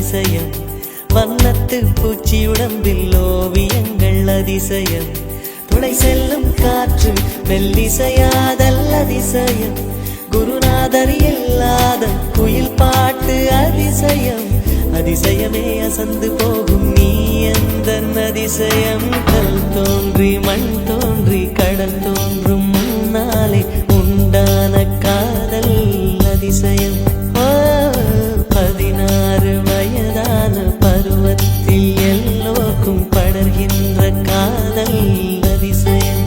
அதிசயம் வண்ணத்து பூச்சி உடம்பில் ஓவியங்கள் அதிசயம் துளை செல்லும் காற்று மெல்லிசையாதல் அதிசயம் குருநாதர் இல்லாத குயில் பாட்டு அதிசயம் அதிசயமே அசந்து போகும் நீ எந்த அதிசயம் கல் தோன்றி மண் தோன்றி கடல் தோன்றும் முன்னாலே உண்டான காதல் அதிசயம் 16 வயதான பருவத்தில் எல்லோருக்கும் படர்கின்ற காதல் அதிசயம்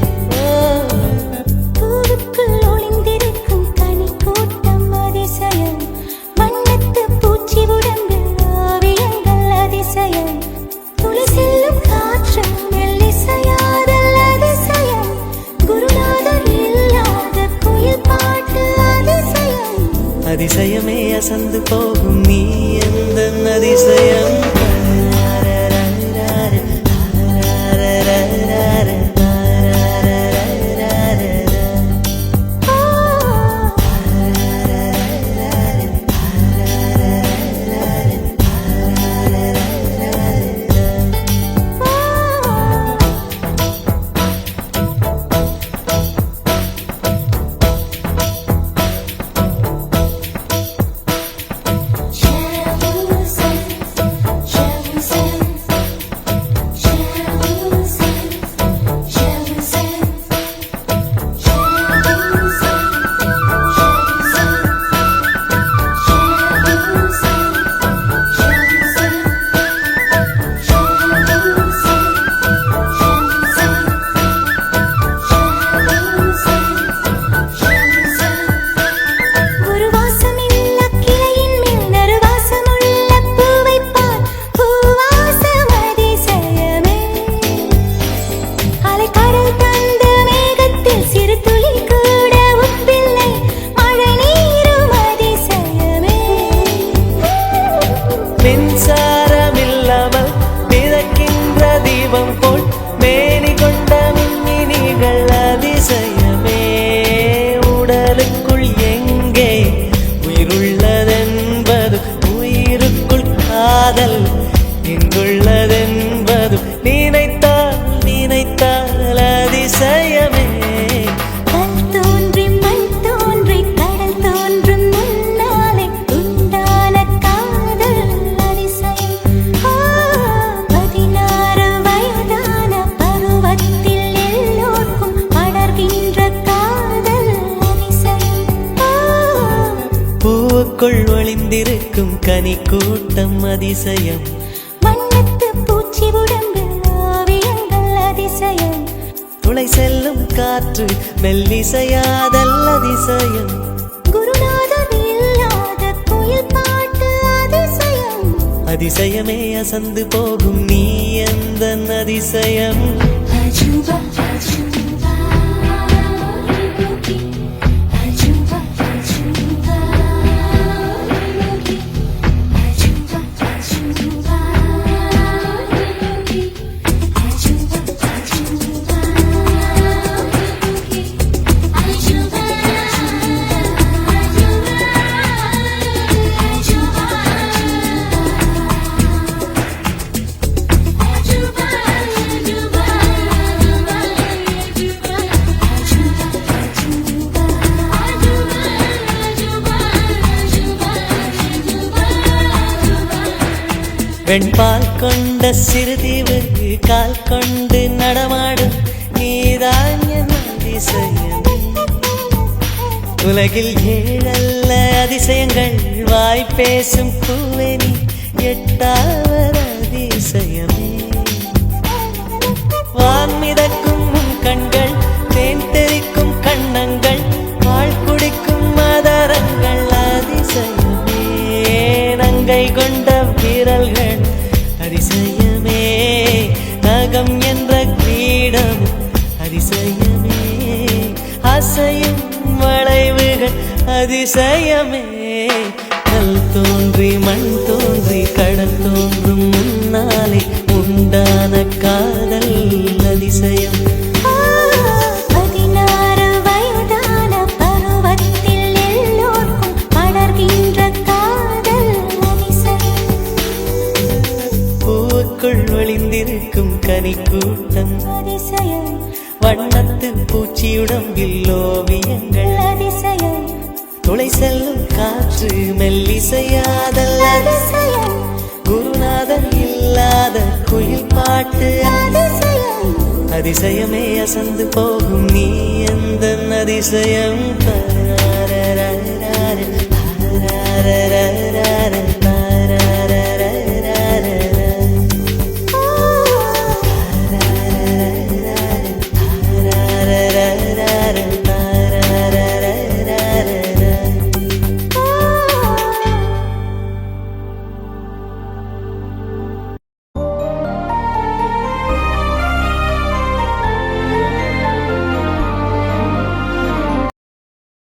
அதிசயமே அசந்து போகும் நீ எந்த அதிசயம் மின்சாரமில்லாமல் மிதக்கின்ற தீபம் போல் மேனி கொண்ட மின்மினிகள் அதிசயமே உடலுக்குள் எங்கே உயிருள்ளதென்பது உயிருக்குள் காதல் எங்குள்ளதென்பது நினைத்தால் நினைத்தால் அதிசயமே பூவுக்குள் ஒளிந்திருக்கும் கனி கூட்டம் அதிசயம் வண்ணத்து பூச்சி உடம்பில் ஓவியங்கள் அதிசயம் துளை செல்லும் காற்று மெல்லிசையாதல் அதிசயம் குருநாதர் இல்லாத குயில் பாட்டு அதிசயம் அதிசயமே அசந்து போகும் நீ எந்த அதிசயம் அஜுபா அஜுபா வெண்பால் கொண்ட சிறுதீவு கால் கொண்டு நடமாடும் நீதான் என் அதிசயம் உலகில் 7 அதிசயங்கள் வாய் பேசும் பூவெனி 8வது அதிசயமே வான் மிதக்கும் உன் கண்கள் தேன் தெறிக்கும் கண்ணங்கள் பால் குடிக்கும் மதரங்கள் அதிசயமே நங்கை கொண்ட விரல்கள் அதிசயமே நகம் என்ற கிரீடம் அதிசயமே அசையும் வளைவுகள் அதிசயமே கல் தோன்றி மண் தோன்றி கடல் தோன்றும் முன்னாலே உண்டான காதல் அதிசயம் பூவுக்குள் ஒளிந்திருக்கும் கனிக்கூட்டம் அதிசயம் வண்ணத்து பூச்சியுடம்பில் ஓவியங்கள் அதிசயம் துளை செல்லும் காற்று மெல்லிசையாதல் அதிசயம் குருநாதர் இல்லாத குயில் பாட்டு அதிசயம் அதிசயமே அசந்து போகும் நீ எந்த அதிசயம்